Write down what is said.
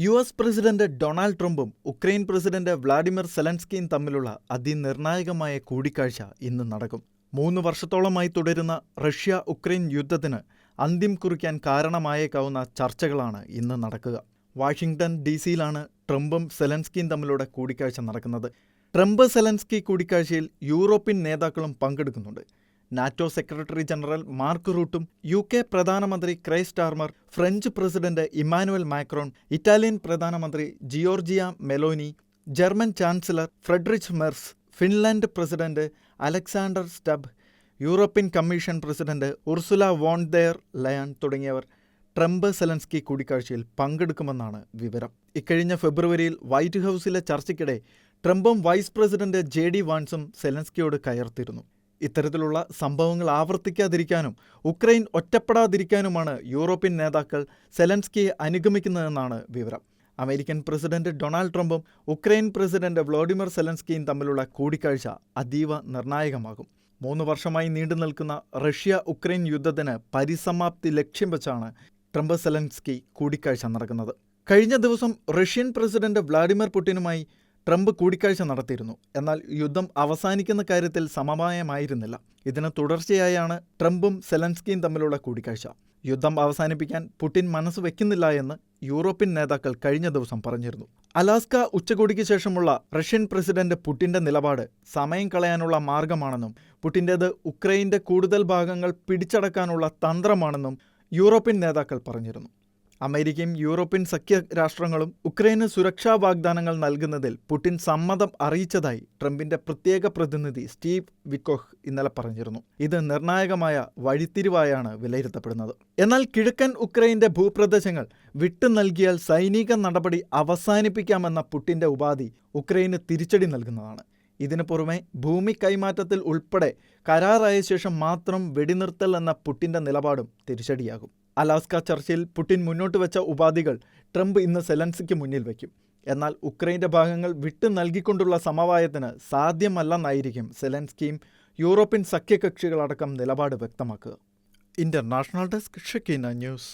US. President Donald ട്രംപും Ukraine president Vladimir സെലൻസ്കിയും തമ്മിലുള്ള അതിനിർണായകമായ കൂടിക്കാഴ്ച ഇന്ന് നടക്കും. 3 വർഷത്തോളമായി തുടരുന്ന റഷ്യ-ഉക്രൈൻ യുദ്ധത്തിന് അന്ത്യം കുറിക്കാൻ കാരണമായേക്കാവുന്ന ചർച്ചകളാണ് ഇന്ന് നടക്കുക. വാഷിംഗ്ടൺ ഡി.സിയിലാണ് ട്രംപും സെലൻസ്കിയും തമ്മിലുള്ള കൂടിക്കാഴ്ച നടക്കുന്നത്. ട്രംപ്-സെലൻസ്കി കൂടിക്കാഴ്ചയിൽ യൂറോപ്യൻ നേതാക്കളും പങ്കെടുക്കുന്നുണ്ട്. നാറ്റോ സെക്രട്ടറി ജനറൽ മാർക്ക് റൂട്ടും യു.കെ. പ്രധാനമന്ത്രി Keir Starmer, French president Emmanuel Macron, Italian പ്രധാനമന്ത്രി Giorgia Meloni, German chancellor Friedrich Merz, Finland president Alexander Stubb, European commission president Ursula von der Leyen തുടങ്ങിയവർ Trump Zelensky കൂടിക്കാഴ്ചയിൽ പങ്കെടുക്കുമെന്നാണ് വിവരം. ഇക്കഴിഞ്ഞ ഫെബ്രുവരിയിൽ വൈറ്റ് ഹൗസിലെ ചർച്ചയ്ക്കിടെ ട്രംപും വൈസ് പ്രസിഡന്റ് ജെ.ഡി. വാൻസും സെലൻസ്കിയോട് കയർത്തിരുന്നു. ഇത്തരത്തിലുള്ള സംഭവങ്ങൾ ആവർത്തിക്കാതിരിക്കാനും ഉക്രൈൻ ഒറ്റപ്പെടാതിരിക്കാനുമാണ് യൂറോപ്യൻ നേതാക്കൾ സെലൻസ്കിയെ അനുഗമിക്കുന്നതെന്നാണ് വിവരം. അമേരിക്കൻ പ്രസിഡന്റ് ഡൊണാൾഡ് ട്രംപും ഉക്രൈൻ പ്രസിഡന്റ് വ്ളാഡിമിർ സെലൻസ്കിയും തമ്മിലുള്ള കൂടിക്കാഴ്ച അതീവ നിർണായകമാകും. 3 വർഷമായി നീണ്ടുനിൽക്കുന്ന റഷ്യ-ഉക്രൈൻ യുദ്ധത്തിന് പരിസമാപ്തി ലക്ഷ്യം വെച്ചാണ് ട്രംപ്-സെലൻസ്കി കൂടിക്കാഴ്ച നടക്കുന്നത്. കഴിഞ്ഞ ദിവസം റഷ്യൻ പ്രസിഡന്റ് വ്ളാഡിമിർ പുടിനുമായി ട്രംപ് കൂടിക്കാഴ്ച നടത്തിയിരുന്നു. എന്നാൽ യുദ്ധം അവസാനിക്കുന്ന കാര്യത്തിൽ സമവായമായിരുന്നില്ല. ഇതിന് തുടർച്ചയായാണ് ട്രംപും സെലൻസ്കിയും തമ്മിലുള്ള കൂടിക്കാഴ്ച. യുദ്ധം അവസാനിപ്പിക്കാൻ പുടിൻ മനസ്സ് വെക്കുന്നില്ല എന്ന് യൂറോപ്യൻ നേതാക്കൾ കഴിഞ്ഞ ദിവസം പറഞ്ഞിരുന്നു. അലാസ്ക ഉച്ചകോടിക്ക് ശേഷമുള്ള റഷ്യൻ പ്രസിഡന്റ് പുടിന്റെ നിലപാട് സമയം കളയാനുള്ള മാർഗമാണെന്നും പുടിൻ്റേത് ഉക്രൈൻ്റെ കൂടുതൽ ഭാഗങ്ങൾ പിടിച്ചടക്കാനുള്ള തന്ത്രമാണെന്നും യൂറോപ്യൻ നേതാക്കൾ പറഞ്ഞിരുന്നു. അമേരിക്കയും യൂറോപ്യൻ സഖ്യ രാഷ്ട്രങ്ങളും ഉക്രൈന് സുരക്ഷാ വാഗ്ദാനങ്ങൾ നൽകുന്നതിൽ പുടിൻ സമ്മതം അറിയിച്ചതായി ട്രംപിന്റെ പ്രത്യേക പ്രതിനിധി സ്റ്റീവ് വിറ്റ്കോഫ് ഇന്നലെ പറഞ്ഞിരുന്നു. ഇത് നിർണായകമായ വഴിത്തിരിവായാണ് വിലയിരുത്തപ്പെടുന്നത്. എന്നാൽ കിഴക്കൻ ഉക്രൈൻ്റെ ഭൂപ്രദേശങ്ങൾ വിട്ടു നൽകിയാൽ സൈനിക നടപടി അവസാനിപ്പിക്കാമെന്ന പുടിന്റെ ഉപാധി ഉക്രൈന് തിരിച്ചടി നൽകുന്നതാണ്. ഇതിനു പുറമെ ഭൂമി കൈമാറ്റത്തിൽ ഉൾപ്പെടെ കരാറായ ശേഷം മാത്രം വെടിനിർത്തൽ എന്ന പുടിന്റെ നിലപാടും തിരിച്ചടിയാകും. അലാസ്ക ചർച്ചയിൽ പുടിൻ മുന്നോട്ട് വെച്ച ഉപാധികൾ ട്രംപ് ഇന്ന് സെലൻസ്കിക്ക് മുന്നിൽ വയ്ക്കും. എന്നാൽ ഉക്രൈൻ്റെ ഭാഗങ്ങൾ വിട്ടു നൽകിക്കൊണ്ടുള്ള സമവായത്തിന് സാധ്യമല്ലെന്നായിരിക്കും സെലൻസ്കിയും യൂറോപ്യൻ സഖ്യകക്ഷികളടക്കം നിലപാട് വ്യക്തമാക്കുക. International desk Shekinah news.